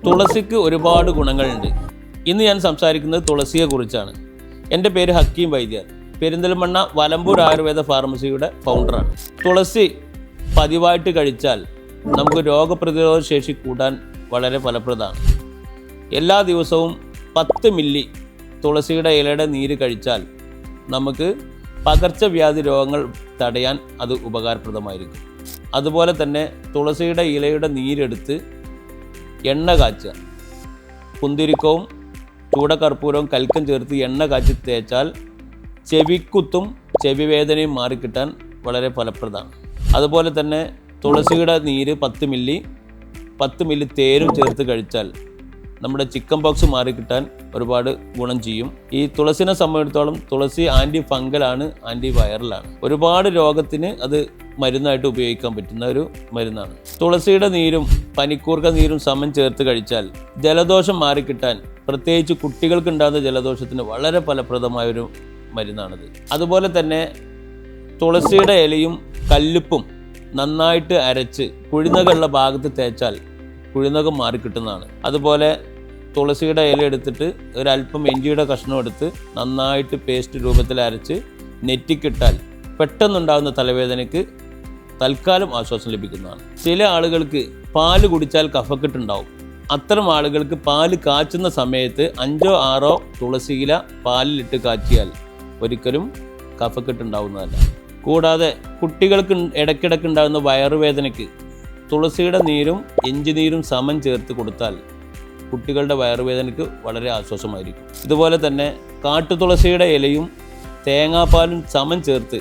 തുളസിക്ക് ഒരുപാട് ഗുണങ്ങളുണ്ട്. ഇന്ന് ഞാൻ സംസാരിക്കുന്നത് തുളസിയെക്കുറിച്ചാണ്. എൻ്റെ പേര് ഹക്കീം വൈദ്യർ, പെരിന്തൽമണ്ണ വലമ്പൂർ ആയുർവേദ ഫാർമസിയുടെ ഫൗണ്ടറാണ്. തുളസി പതിവായിട്ട് കഴിച്ചാൽ നമുക്ക് രോഗപ്രതിരോധ ശേഷി കൂട്ടാൻ വളരെ ഫലപ്രദമാണ്. എല്ലാ ദിവസവും 10 മില്ലി തുളസിയുടെ ഇലയുടെ നീര് കഴിച്ചാൽ നമുക്ക് പകർച്ചവ്യാധി രോഗങ്ങൾ തടയാൻ അത് ഉപകാരപ്രദമായിരിക്കും. അതുപോലെ തന്നെ തുളസിയുടെ ഇലയുടെ നീരെടുത്ത് എണ്ണ കാച്ചുക, കുന്തിരിക്കവും ചൂടക്കർപ്പൂരവും കൽക്കം ചേർത്ത് എണ്ണ കാച്ചി തേച്ചാൽ ചെവിക്കുത്തും ചെവിവേദനയും മാറിക്കിട്ടാൻ വളരെ ഫലപ്രദമാണ്. അതുപോലെ തന്നെ തുളസിയുടെ നീര് 10 മില്ലി തേനും ചേർത്ത് കഴിച്ചാൽ നമ്മുടെ ചിക്കൻ പോക്സ് മാറിക്കിട്ടാൻ ഒരുപാട് ഗുണം ചെയ്യും. ഈ തുളസിനെ സംബന്ധിച്ചിടത്തോളം തുളസി ആൻറ്റി ഫംഗലാണ്, ആൻറ്റി വൈറലാണ്. ഒരുപാട് രോഗത്തിന് അത് മരുന്നായിട്ട് ഉപയോഗിക്കാൻ പറ്റുന്ന ഒരു മരുന്നാണ്. തുളസിയുടെ നീരും പനിക്കൂർക്ക നീരും സമം ചേർത്ത് കഴിച്ചാൽ ജലദോഷം മാറിക്കിട്ടാൻ, പ്രത്യേകിച്ച് കുട്ടികൾക്ക് ഉണ്ടാകുന്ന ജലദോഷത്തിന് വളരെ ഫലപ്രദമായൊരു മരുന്നാണിത്. അതുപോലെ തന്നെ തുളസിയുടെ ഇലയും കല്ലുപ്പും നന്നായിട്ട് അരച്ച് കുഴിനകമുള്ള ഭാഗത്ത് തേച്ചാൽ കുഴിനകം മാറിക്കിട്ടുന്നതാണ്. അതുപോലെ തുളസിയുടെ ഇല എടുത്തിട്ട് ഒരല്പം ഇഞ്ചിയുടെ കഷ്ണം എടുത്ത് നന്നായിട്ട് പേസ്റ്റ് രൂപത്തിൽ അരച്ച് നെറ്റിക്കിട്ടാൽ പെട്ടെന്നുണ്ടാകുന്ന തലവേദനയ്ക്ക് തൽക്കാലം ആശ്വാസം ലഭിക്കുന്നതാണ്. ചില ആളുകൾക്ക് പാല് കുടിച്ചാൽ കഫക്കെട്ടുണ്ടാവും. അത്തരം ആളുകൾക്ക് പാല് കാച്ചുന്ന സമയത്ത് 5 or 6 തുളസിയില പാലിലിട്ട് കാച്ചിയാൽ ഒരിക്കലും കഫക്കെട്ടുണ്ടാവുന്നതല്ല. കൂടാതെ കുട്ടികൾക്ക് ഇടയ്ക്കിടയ്ക്ക് ഉണ്ടാകുന്ന വയറുവേദനയ്ക്ക് തുളസിയുടെ നീരും ഇഞ്ചി നീരും സമം ചേർത്ത് കൊടുത്താൽ കുട്ടികളുടെ വയറുവേദനയ്ക്ക് വളരെ ആശ്വാസമായിരിക്കും. ഇതുപോലെ തന്നെ കാട്ടുതുളസിയുടെ ഇലയും തേങ്ങാപ്പാലും സമം ചേർത്ത്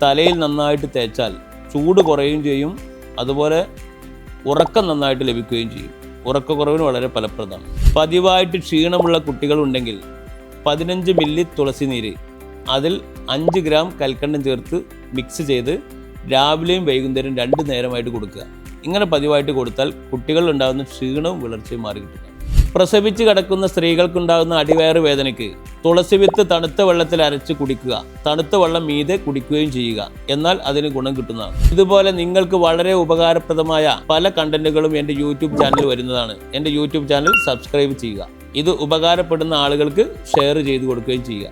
തലയിൽ നന്നായിട്ട് തേച്ചാൽ ചൂട് കുറയുകയും ചെയ്യും. അതുപോലെ ഉറക്കം നന്നായിട്ട് ലഭിക്കുകയും ചെയ്യും. ഉറക്കക്കുറവിന് വളരെ ഫലപ്രദമാണ്. പതിവായിട്ട് ക്ഷീണമുള്ള കുട്ടികളുണ്ടെങ്കിൽ 15 മില്ലി തുളസി നീര്, അതിൽ 5 ഗ്രാം കൽക്കണ്ടം ചേർത്ത് മിക്സ് ചെയ്ത് രാവിലെയും വൈകുന്നേരം 2 നേരമായിട്ട് കൊടുക്കുക. ഇങ്ങനെ പതിവായിട്ട് കൊടുത്താൽ കുട്ടികളിലുണ്ടാകുന്ന ക്ഷീണവും വിളർച്ചയും മാറി കിട്ടുക. പ്രസവിച്ച് കിടക്കുന്ന സ്ത്രീകൾക്കുണ്ടാകുന്ന അടിവയറ് വേദനയ്ക്ക് തുളസി വിത്ത് തണുത്ത വെള്ളത്തിൽ അരച്ച് കുടിക്കുക. തണുത്ത വെള്ളം മീതെ കുടിക്കുകയും ചെയ്യുക. എന്നാൽ അതിന് ഗുണം കിട്ടുന്നതാണ്. ഇതുപോലെ നിങ്ങൾക്ക് വളരെ ഉപകാരപ്രദമായ പല കണ്ടന്റുകളും എൻ്റെ യൂട്യൂബ് ചാനൽ വരുന്നതാണ്. എൻ്റെ യൂട്യൂബ് ചാനൽ സബ്സ്ക്രൈബ് ചെയ്യുക. ഇത് ഉപകാരപ്പെടുന്ന ആളുകൾക്ക് ഷെയർ ചെയ്ത് കൊടുക്കുകയും ചെയ്യുക.